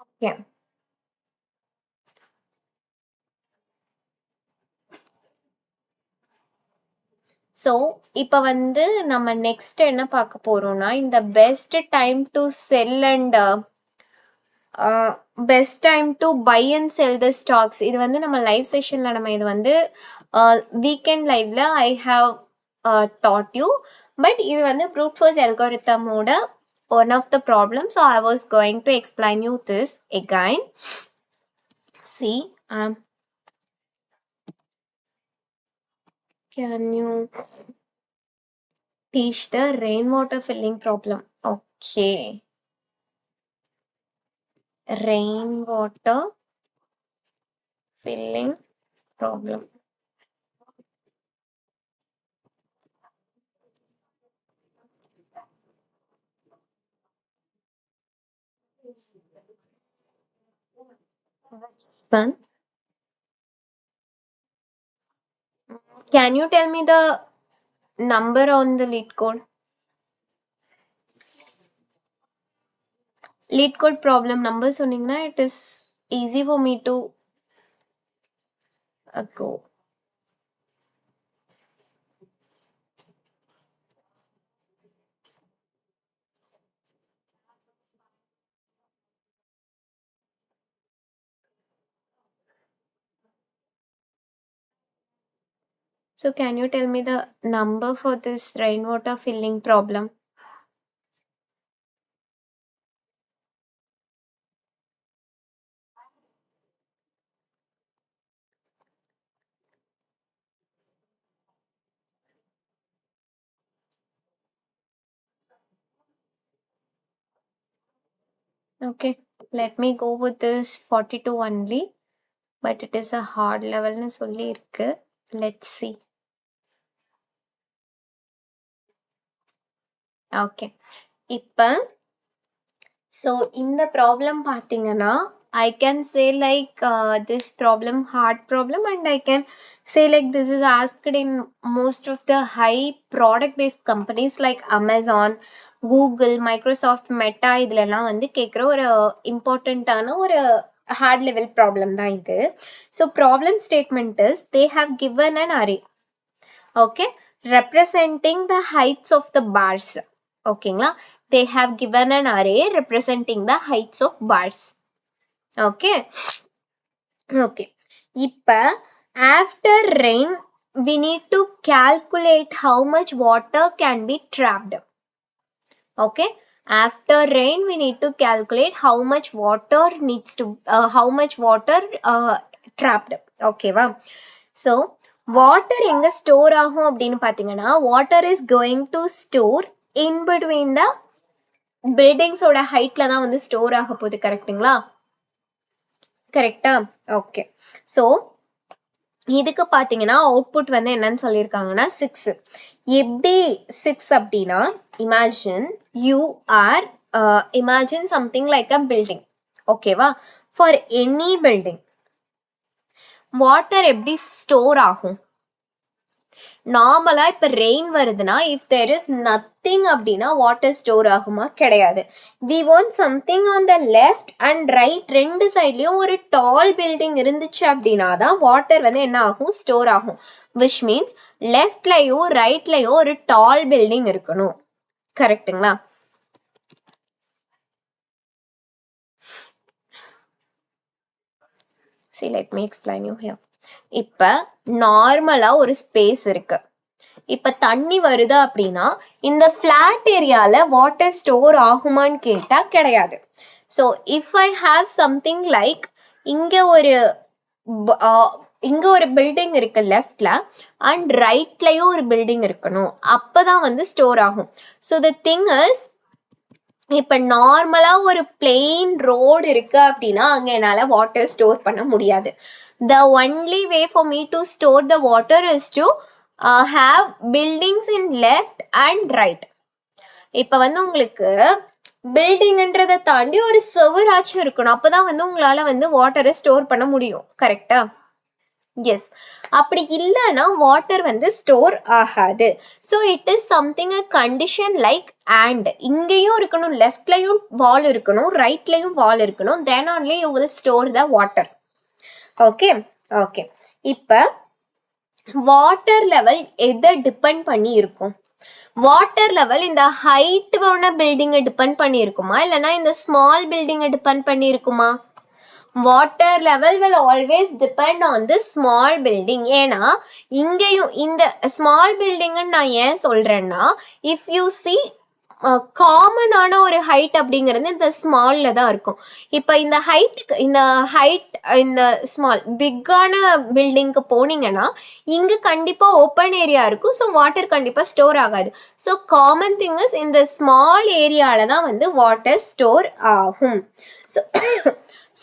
ஓகே. ஸோ இப்போ வந்து நம்ம நெக்ஸ்ட் என்ன பார்க்க போறோம்னா இந்த best time to sell and best time to buy and sell the stocks. இது வந்து நம்ம லைவ் செஷனில் நம்ம இது வந்து வீக்கெண்ட் லைவ்ல I have taught you. But இது வந்து ப்ரூட் ஃபோர்ஸ் அல்காரிதமோட one of the problems, so I was going to explain you this again. See, can you teach the rainwater filling problem? Okay, rainwater filling problem. Fun. Can you tell me the number on the LeetCode? LeetCode problem number சொன்னீங்கன்னா it is easy for me to go. So can you tell me the number for this rainwater filling problem? Okay, let me go with this 42 only, but it is a hard level னு சொல்லி இருக்கு. Let's see. Okay, இப்போ so இந்த problem பார்த்தீங்கன்னா I can say like this problem hard problem, and I can say like this is asked in most of the high product based companies like Amazon, Google, Microsoft, Meta. இதுலலாம் வந்து கேட்குற ஒரு இம்பார்ட்டண்ட்டான ஒரு heart level problem தான் இது. So problem statement is they have given an array, okay, representing the heights of the bars. ஓகேங்களா? They have given an array representing the heights of bars. Okay. Okay. இப்போ after rain we need to calculate how much water can be trapped. Okay. After rain we need to calculate how much water needs to how much water trapped. Okay va? So water எங்க store ஆகும் அப்படின்னு பார்த்தீங்கன்னா water is going to store in between the பில்டிங்ஸோட ஹைட்ல தான் வந்து store ஆக போகுது. கரெக்டுங்களா? கரெக்டா? ஓகே. ஸோ இதுக்கு பார்த்தீங்கன்னா அவுட்புட் வந்து என்னன்னு சொல்லியிருக்காங்கன்னா 6. எப்படி 6 அப்படின்னா imagine something like a building. ஓகேவா? ஃபார் எனி பில்டிங் வாட்டர் எப்படி ஸ்டோர் ஆகும்? நார்மலா இப்ப ரெயின் வருதுன்னா இஃப் தேர் இஸ் நத்திங் அப்படின்னா வாட்டர் ஸ்டோர் ஆகுமா? கிடையாது. We want something on the left and right ரெண்டு சைட்லயும் ஒரு டால் பில்டிங் இருந்துச்சு அப்படின்னா தான் வாட்டர் வந்து என்ன ஆகும்? ஸ்டோர் ஆகும். விச் மீன்ஸ் லெஃப்ட்லயும் ரைட்லயும் ஒரு டால் பில்டிங் இருக்கணும். கரெக்டுங்களா? See, let me explain you here. இப்ப நார்மலா ஒரு ஸ்பேஸ் இருக்கு. இப்ப தண்ணி வருது அப்படின்னா இந்த ஃபிளாட் ஏரியால வாட்டர் ஸ்டோர் ஆகுமான்னு கேட்டா கிடையாது. So if I have something like இங்க ஒரு பில்டிங் இருக்கு லெஃப்ட்ல அண்ட் ரைட்லயும் ஒரு பில்டிங் இருக்கணும், அப்பதான் வந்து ஸ்டோர் ஆகும். ஸோ த திங் இஸ் இப்ப நார்மலா ஒரு பிளெயின் ரோடு இருக்கு அப்படின்னா அங்க என்னால வாட்டர் ஸ்டோர் பண்ண முடியாது. The only way for me to store the water is to have buildings in left and right. இப்ப வந்து உங்களுக்கு பில்டிங்ன்றதை தாண்டி ஒரு செவராச்சும் இருக்கணும், அப்பதான் வந்து உங்களால வந்து வாட்டரை ஸ்டோர் பண்ண முடியும். கரெக்டா? எஸ். அப்படி இல்லைன்னா வாட்டர் வந்து ஸ்டோர் ஆகாது. So it is something a condition like and இங்கேயும் இருக்கணும், லெஃப்ட்லையும் வால் இருக்கணும், ரைட்லையும் வால் இருக்கணும், தென் only you will store the water. Okay okay. இப்போ வாட்டர் லெவல் எதை டிபெண்ட் பண்ணி இருக்கும்? வாட்டர் லெவல் இந்த ஹைட்டான பில்டிங்கை டிபெண்ட் பண்ணி இருக்குமா இல்லைன்னா இந்த ஸ்மால் பில்டிங்கை டிபெண்ட் பண்ணி இருக்குமா? Water level will always depend on the small building. ஏன்னா இங்கேயும் இந்த ஸ்மால் பில்டிங்னு நான் ஏன் சொல்றேன்னா இஃப் யூ சி காமனான ஒரு ஹைட் அப்படிங்கிறது இந்த ஸ்மால்ல தான் இருக்கும். இப்போ இந்த ஸ்மால் பிக்கான பில்டிங்க்கு போனீங்கன்னா இங்க கண்டிப்பா ஓப்பன் ஏரியா இருக்கும். ஸோ வாட்டர் கண்டிப்பா ஸ்டோர் ஆகாது. ஸோ காமன் திங் இஸ் இந்த ஸ்மால் ஏரியால தான் வந்து வாட்டர் ஸ்டோர் ஆகும்.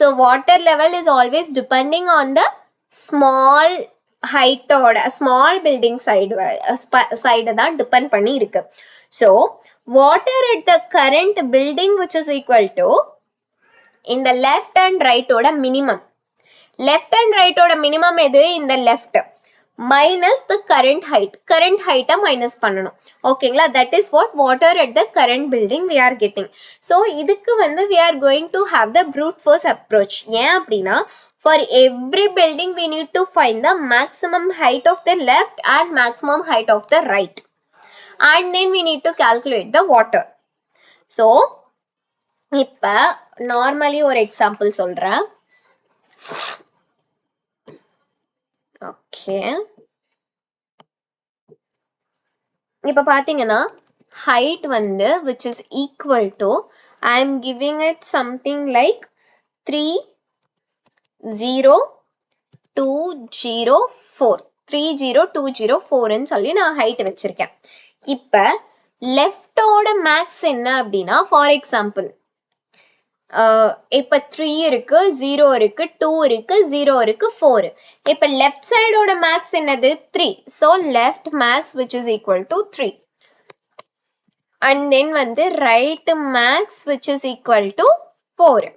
So water level is always depending on the small ஹைட்டோட ஸ்மால் பில்டிங் சைடு தான் டிபெண்ட் பண்ணி இருக்கு. So water at the current building which is equal to in the left and right oda minimum. Left and right oda minimum எது? இந்த left minus the current height minus பண்ணணும். ஓகேங்களா? that is what water at the current building we are getting. so இதுக்கு வந்து we are going to have the brute force approach. ஏன் அப்படின்னா for every building we need to find the maximum height of the left and maximum height of the right. And then we need to calculate the water. So இப்ப normally ஒரு example சொல்றேன். Okay. இப்ப பாத்தீங்கன்னா height வந்து which is equal to I am giving it something like 30204 ன்னு சொல்லி நான் height வச்சிருக்கேன். இப்ப லெஃப்டோட மேக்ஸ் என்ன அப்படின்னா ஃபார் எக்ஸாம்பிள் இப்ப 3 இருக்கு, 0 இருக்கு, 2 இருக்கு, 0 இருக்கு, 4. இப்ப லெஃப்ட் சைடோட மேக்ஸ் என்னது? 3. So left max which is equal to 3. And then வந்து right max which is equal to 4.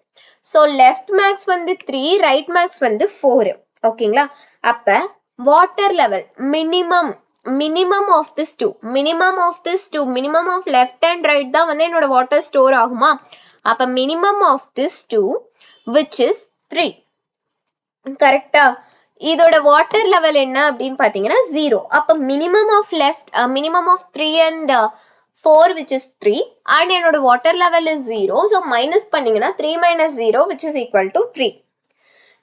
So left max வந்து 3, ரைட் மேக்ஸ் வந்து 4. ஓகேங்களா? அப்ப water level minimum of this two, minimum of left and right தான் வந்து என்னோட water store ஆகுமா? அப்ப minimum of this two which is 3. கரெக்டா? இதோட வாட்டர் லெவல் என்ன அப்படின்னு பாத்தீங்கன்னா 0. அப்ப minimum of 3 and 4 which is 3 and என்னோட water level is 0. so minus பண்ணீங்கன்னா 3 minus 0 which is equal to 3.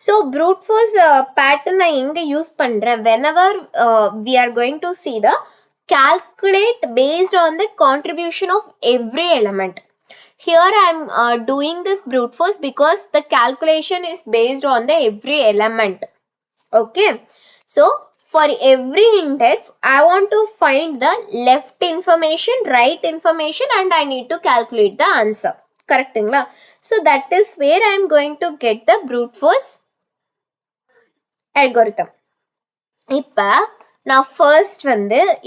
So brute force pattern நான் எங்க யூஸ் பண்றேன்? whenever we are going to see the calculate based on the contribution of every element. Here I am doing this brute force because the calculation is based on the every element. Okay. So For every index, I want to find the left information, right information, and I need to calculate the answer. Correct? So that is where I am going to get the brute force algorithm. இப்போ நான் first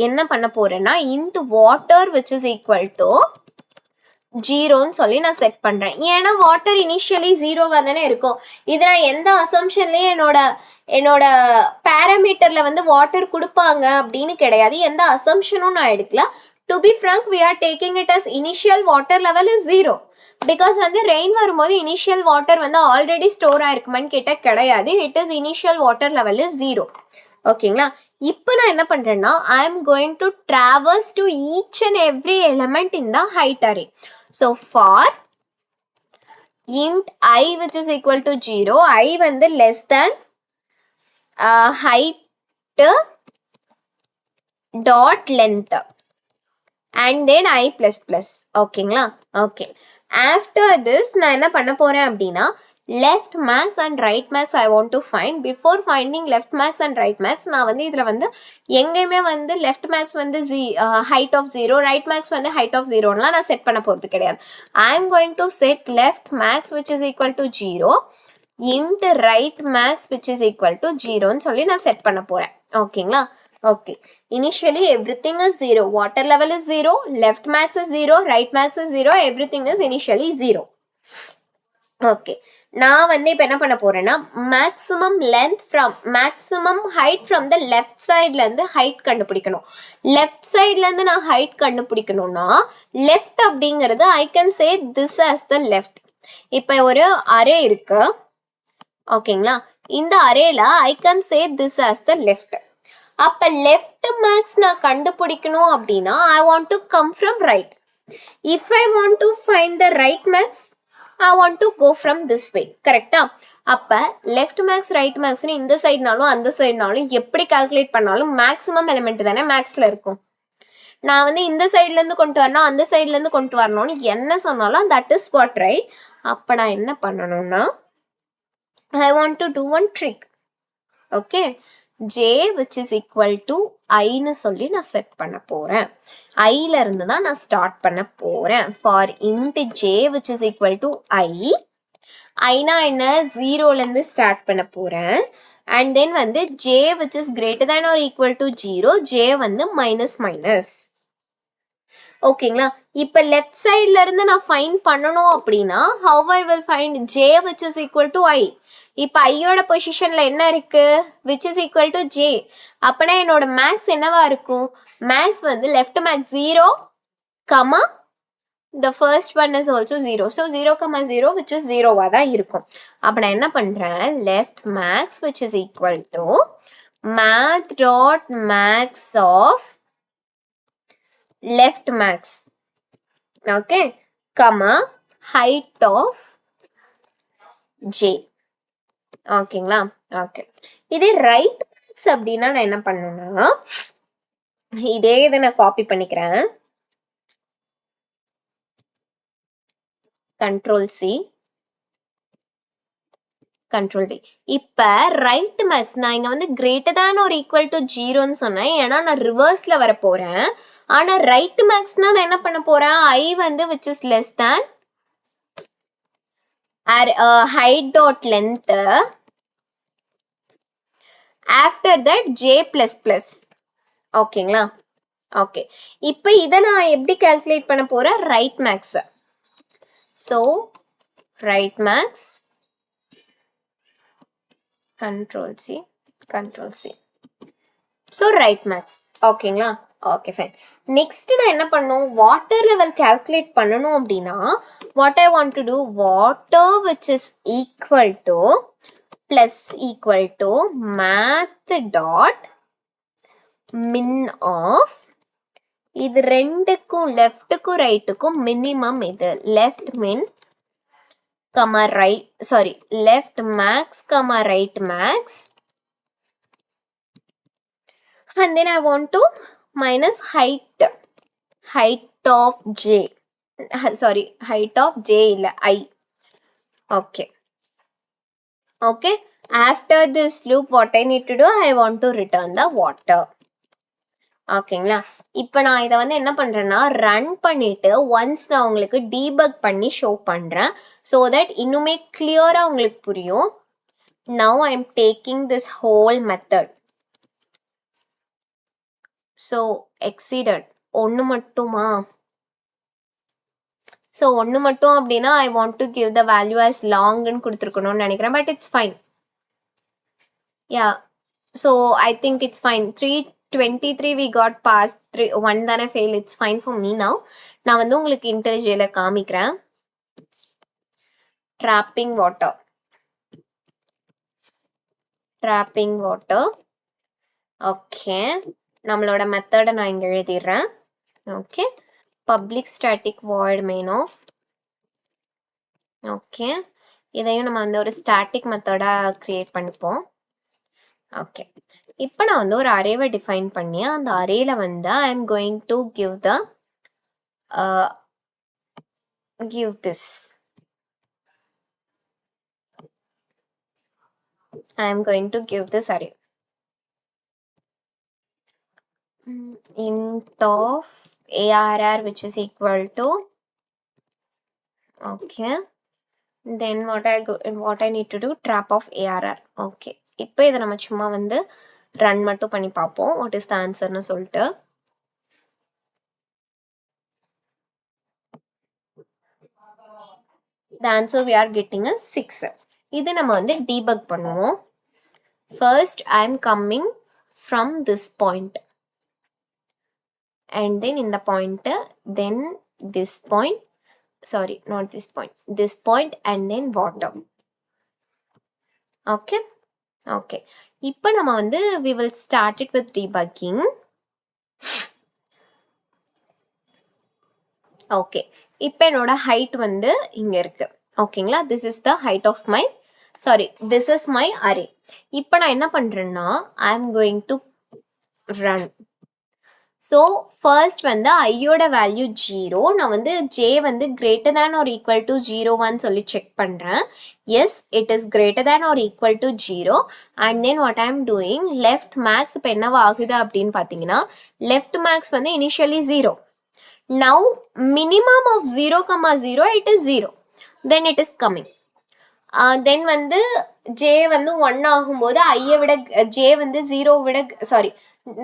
என்ன பண்ண போறேன்னா int water which is equal to 0ன்னு சொல்லி நான் set பண்றேன். ஏன்னா water initially 0வா தானே இருக்கும். இது நான் எந்த அசம்ஷன்லயே என்னோட பாராமீட்டர்ல வாட்டர் கொடுப்பாங்க அப்படின்னு கிடையாது. எந்த அசம்ஷனும் நான் எடுக்கல. To be frank we are taking it as initial water level is 0. Because rain வரும்போது இனிஷியல் வாட்டர் ஆல்ரெடி ஸ்டோர் ஆயிருக்குமான்னு கேட்டால் கிடையாது. It is initial water level is 0. ஓகேங்களா? இப்போ நான் என்ன பண்றேன்னா I am going to traverse to each and every element in the height array. So for int I which is equal to 0, I less than height dot length and then I plus plus. ஓகேங்களா? Okay. After this நான் என்ன பண்ண போறேன் அப்படின்னா left max and right max I want to find. Before finding left max and right max நான் இதுல எங்கேயுமே left max height of 0, right max height of 0 நான் செட் பண்ண போறது கிடையாது. I am going to set left max which is equal to 0 int right max which is equal to 0 ன்னு சொல்லி நான் செட் பண்ண போறேன். ஓகேங்களா? Okay. Initially everything is 0. Water level is 0. Left max is 0. Right max is 0. Everything is initially 0. Okay. நான் இப்போ என்ன பண்ண போறேன்னா maximum length from maximum height from the left sideல இருந்து height கண்டுபிடிக்கணும். left sideல இருந்து நான் height கண்டுபிடிக்கணும்னா left அப்படிங்கிறது I can say this as the left. இப்போ ஒரு அரே இருக்கு. ஓகேங்களா? இந்த அரேல I can say this as the left. அப்ப left max நான் கண்டுபிடிக்கணும் அப்படின்னா I want to come from right. If I want to find the right max, I want to go from this way. கரெக்டா? அப்ப left max right max இந்த சைடுனாலும் அந்த சைடுனாலும் எப்படி calculate பண்ணாலும் மேக்ஸிமம் எலிமெண்ட் தானே மேக்ஸ்ல இருக்கும். நான் இந்த சைட்ல இருந்து கொண்டு வரணும் அந்த சைட்ல இருந்து கொண்டு வரணும்னு என்ன சொன்னாலும் that is what right. அப்ப நான் என்ன பண்ணணும்னா I want to do one trick. Okay. J which is equal to I ன்னு சொல்லி நான் செட் பண்ண போறேன். Iல இருந்து தான் நான் ஸ்டார்ட் பண்ண போறேன். For int J which is equal to I னா என்ன 0ல இருந்து ஸ்டார்ட் பண்ண போறேன். And then J which is greater than or equal to 0, J minus minus. ஓகேங்களா? இப்ப லெஃப்ட் சைட்ல இருந்து நான் ஃபைண்ட் பண்ணணும் அப்படின்னா how I will find J which is equal to I. இப்ப ஐயோட பொசிஷன்ல என்ன இருக்கு which is equal to J. அப்பனா என்னோட மேக்ஸ் என்னவா இருக்கும்? Max left max 0, the first one is also 0. So 0, 0 which is 0வா தான் இருக்கும். அப்ப நான் என்ன பண்றேன் left max which is equal to math dot max of left max. Okay, height of J. ஓகேங்களா? ஓகே. இதே ரைட் மேக்ஸ் அப்படின்னா நான் என்ன பண்ணணும்னா இதே இதை நான் காப்பி பண்ணிக்கிறேன். Control C, Control V. இப்ப ரைட் மேக்ஸ் நான் இங்க greater than or equal to 0ன்னு சொன்னேன். ஏன்னா நான் ரிவர்ஸ்ல வர போறேன். ஆனா ரைட் மேக்ஸ்னா நான் என்ன பண்ண போறேன் I which is less than height dot length. After that J plus plus. ஓகேங்களா? ஓகே. இப்போ இதை நான் எப்படி கால்குலேட் பண்ண போறேன் right max. So right max, Control C, Control C. So right max. ஓகேங்களா? Okay fine. நெக்ஸ்ட் நான் என்ன பண்ணும் வாட்டர் லெவல் கால்குலேட் பண்ணணும் அப்படின்னா what I want to do water which is equal to plus equal to math dot min of இது ரெண்டுக்கும் லெஃப்ட்டுக்கும் ரைட்டுக்கும் minimum இது left min right sorry left max right max and then I want to minus height of J. Sorry, height of J இல்ல I. Okay. Okay. After this loop, what I need to do, I want to return the water. ஓகேங்களா? இப்போ நான் இதை வந்து என்ன பண்ணுறேன்னா run பண்ணிட்டு once நான் உங்களுக்கு டீபக் பண்ணி ஷோ பண்ணுறேன் ஸோ தட் இன்னுமே கிளியராக உங்களுக்கு புரியும். Now I am taking this whole method. So exceeded ஒன்று மட்டுமா? ஸோ ஒன்று மட்டும் அப்படின்னா I want to give the value as longன்னு கொடுத்துருக்கணும்னு நினைக்கிறேன், but it's fine. Yeah, so I think it's fine. 323 we got past 1 தானே fail, it's fine for me now. நான் வந்து உங்களுக்கு IntelliJல காமிக்கிறேன். trapping water. ஓகே, நம்மளோட மெத்தடை நான் இங்கே எழுதிடுறேன். Okay, public static void main of. Okay, இதையும் நம்ம வந்து ஒரு ஸ்டாட்டிக் மெத்தடாக க்ரியேட் பண்ணிப்போம். ஓகே, இப்போ நான் வந்து ஒரு அரேவை டிஃபைன் பண்ணி அந்த அரேல வந்து ஐ am going to give this. I am going to give this array int of arr which is equal to, okay, then what I need to do, trap of arr. okay, இப்போ இதை நம்ம சும்மா வந்து run மட்டும் பண்ணி பார்ப்போம் what is the answerன்னு சொல்லிட்டு. the answer we are getting is 6. இது நம்ம வந்து டீபக் பண்ணுவோம். first I am coming from this point and then in the pointer, then this point, sorry, not this point and then water. okay, okay, இப்போ நம்ம வந்து we will start it with debugging. okay, இப்போ என்னோட height வந்து இங்க இருக்கு. ஓகேங்களா, this is the height of my, sorry, this is my array. இப்போ நான் என்ன பண்றேன்னா I am going to run. So first வந்து ஐயோட வேல்யூ 0, நான் வந்து ஜே வந்து greater than or equal to 0 சொல்லி செக் பண்ணுறேன். Yes, it is greater than or equal to 0 and then what I am doing left max இப்போ என்னவா ஆகுது அப்படின்னு பார்த்தீங்கன்னா லெஃப்ட் மேக்ஸ் வந்து initially 0. Now minimum of 0,0 it is 0, then it is coming. Then வந்து J வந்து 1 ஆகும்போது ஐயை விட ஜே வந்து 0 விட, சாரி,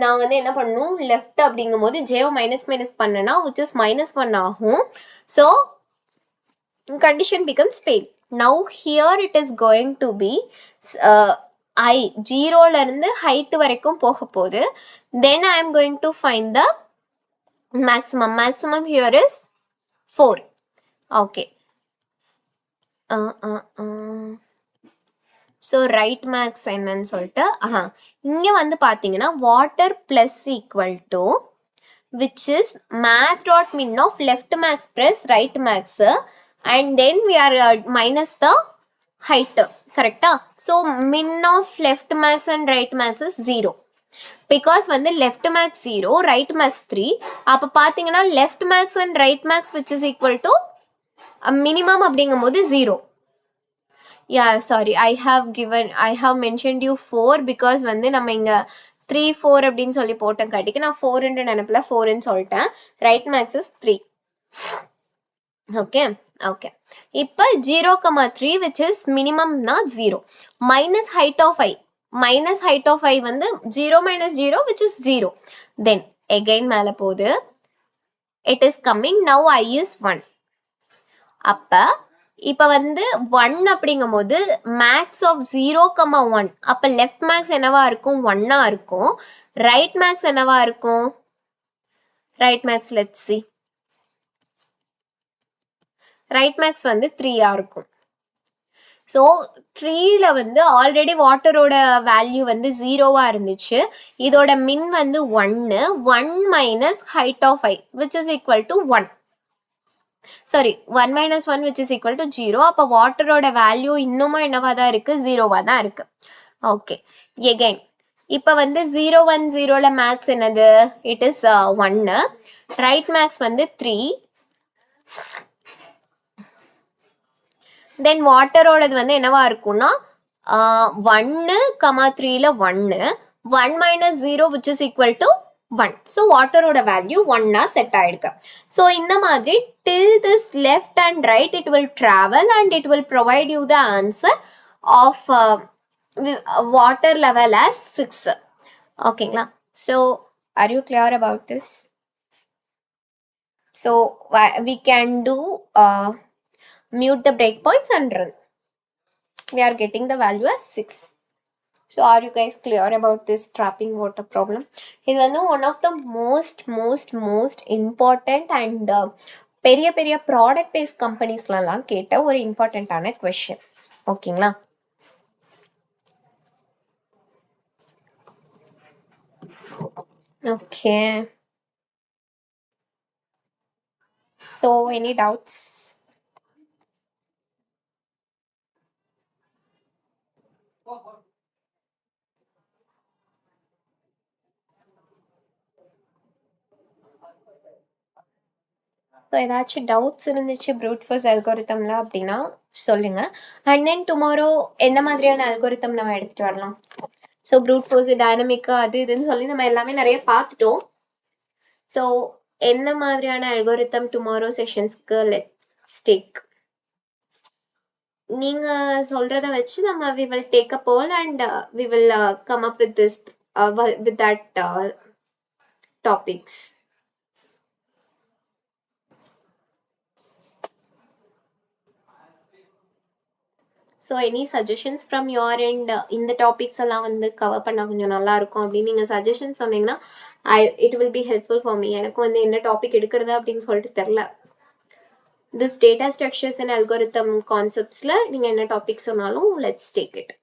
நான் வந்து என்ன பண்ணணும் லெஃப்ட் அப்படிங்கும் போது ஜேவை மைனஸ் பண்ணனா which is -1 ஆகும். So condition becomes fail. now here it is going to be I 0ல இருந்து height வரைக்கும் போக போகுது. then I am going to find the maximum here is 4. okay, so right max என்னன்னு சொல்லிட்டு இங்கே வந்து பார்த்தீங்கன்னா water plus equal to which is math dot min of left max plus right max and then we are minus the height. கரெக்டா? So min of left max and right max is 0 because வந்து left max 0, right max 3. அப்போ பார்த்தீங்கன்னா left max and right max which is equal to minimum அப்படிங்கும் போது 0. yeah, sorry, I have mentioned you 4 because வந்து நம்ம இங்க 3 4 அப்படின்னு சொல்லி போட்டேன் காட்டிக்கு நான் 4 நினைப்பில் 4ன்னு சொல்லிட்டேன். Right max is 3. Okay, okay, இப்போ 0,3 which is மினிமம்னா 0 மைனஸ் ஹைட் ஆஃப் ஐ வந்து 0 minus 0 which is 0. then again மேலே போகுது, it is coming, now I is 1. அப்போ இப்போ வந்து 1 அப்படிங்கும் போது மேக்ஸ் ஆஃப் 0,1, அப்போ லெஃப்ட் மேக்ஸ் என்னவா இருக்கும் 1 இருக்கும். ரைட் மேக்ஸ் என்னவா இருக்கும், right max let's see, right max வந்து 3 இருக்கும். ஸோ 3ல வந்து ஆல்ரெடி வாட்டரோட வேல்யூ வந்து 0 இருந்துச்சு. இதோட மின் வந்து 1 minus height of I which is equal to 1. Sorry, 1 minus 1 which is equal to 0. அப்போ வாட்டரோட வேல்யூ இன்னுமும் என்னவா தான் இருக்கு, 0 தான் இருக்கு. ஓகே, எகைன் இப்போ வந்து 0 1 0ல மேக்ஸ் என்னது, இட் இஸ் 1. ரைட் மேக்ஸ் வந்து 3. தென் வாட்டரோடது வந்து என்னவா இருக்கும்னா 1, 3ல 1, 1 minus 0 which is equal to 1. So waterோட value 1 set ஆயிருக்கு. So இந்த மாதிரி till this left and right it will travel and it will provide you the answer of water level as 6. ஓகேங்களா? So are you clear about this? So we can do mute the breakpoints and run. We are getting the value as 6. So are you guys clear about this trapping water problem? This is one of the most important and பெரிய product based companies லாம் கேட்ட ஒரு இம்பார்ட்டன்ட்டான question. ஓகேங்களா? Okay. So any doubts? So ஏதாச்சும் doubts இருந்துச்சு fruit force அல்கோரித்தம்ல அப்படின்னா சொல்லுங்க. And then tomorrow என்ன மாதிரியான அல்கோரித்தம் நம்ம எடுத்துட்டு வரலாம்? ஸோ ப்ரூட் ஃபோர்ஸ் டைனமிக்கு அது இதுன்னு சொல்லி நம்ம எல்லாமே நிறைய பார்த்துட்டோம். ஸோ என்ன மாதிரியான அல்கோரித்தம் டுமாரோ செஷன்ஸ்க்கு லெட்ஸ் டேக். நீங்க சொல்றத வச்சு நம்ம we will take a poll and we will come up with this with that topics. So any suggestions from your and இந்த டாபிக்ஸ் எல்லாம் வந்து கவர் பண்ணால் கொஞ்சம் நல்லா இருக்கும் அப்படின்னு நீங்கள் சஜஷன் சொன்னீங்கன்னா it will be helpful for me. எனக்கு வந்து என்ன டாபிக் எடுக்கிறது அப்படின்னு சொல்லிட்டு தெரில. This data structures and algorithm கான்செப்ட்ஸில் நீங்கள் என்ன டாபிக் சொன்னாலும் let's take it.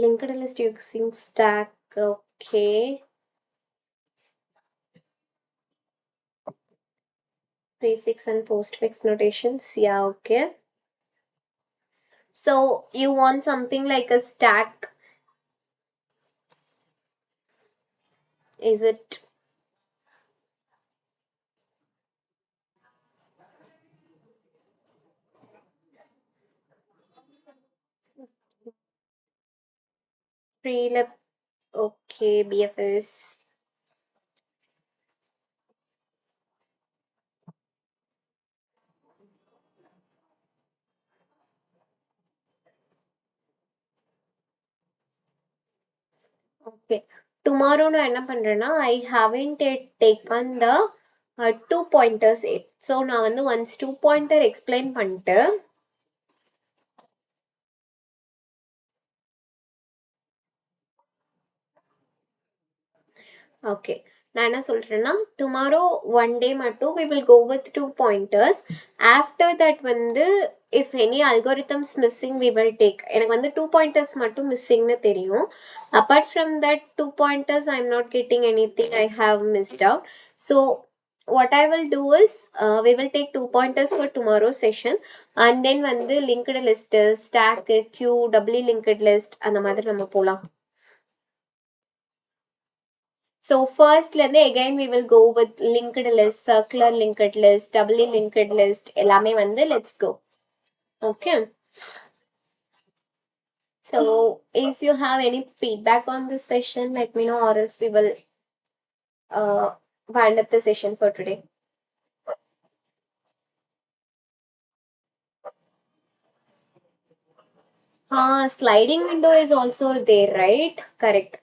linked list using stack. Okay. Prefix and postfix notations. Yeah, okay. So you want something like a stack. Is it? Prelep. Okay, BFS. Okay. Tomorrow நான் என்ன பண்றேன்னா I haven't yet taken the 2 pointers yet. So நான் வந்து once 2 pointer explain பண்ணிட்டு okay நான் என்ன சொல்றேன்னா tomorrow one day மட்டும் we will go with 2 pointers. After that வந்து if any algorithms missing we will take. எனக்கு வந்து 2 pointers மட்டும் missingனு தெரியும். Apart from that 2 pointers I'm not getting anything I have missed out. So what I will do is we will take 2 pointers for tomorrow's session and then வந்து linked list, stack, queue, doubly linked list அந்த மாதிரி நம்ம போலாம். So first again we will go with linked list, circular linked list, doubly linked list எல்லாமே வந்து let's go. Okay. So if you have any feedback on this session, let me know or else we will wind up the session for today. Sliding window is also there, right? Correct.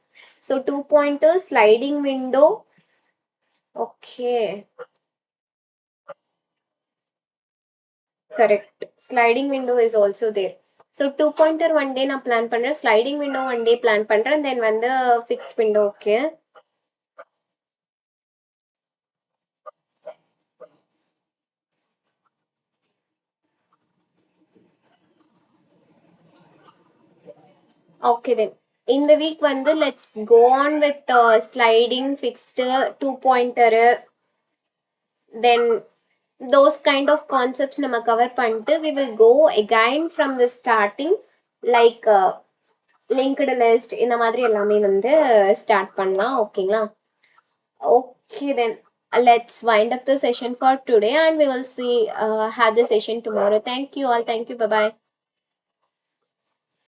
So 2 pointers, sliding window. Okay. Correct. Sliding window is also there. So 2 pointer one day நான் plan பண்றேன், sliding window one day plan பண்றேன், then வந்து fixed window. Okay. Okay then. In the week வந்து let's go on with sliding, fixed, 2 pointer, then those kind of concepts நம்ம cover பண்ணிட்டு we will go again from the starting like linked list இந்த மாதிரி எல்லாமே வந்து start பண்ணலாம். ஓகேங்களா? Okay then. let's wind up the session for today, and we will see have the session tomorrow. Thank you all. Thank you. Bye bye.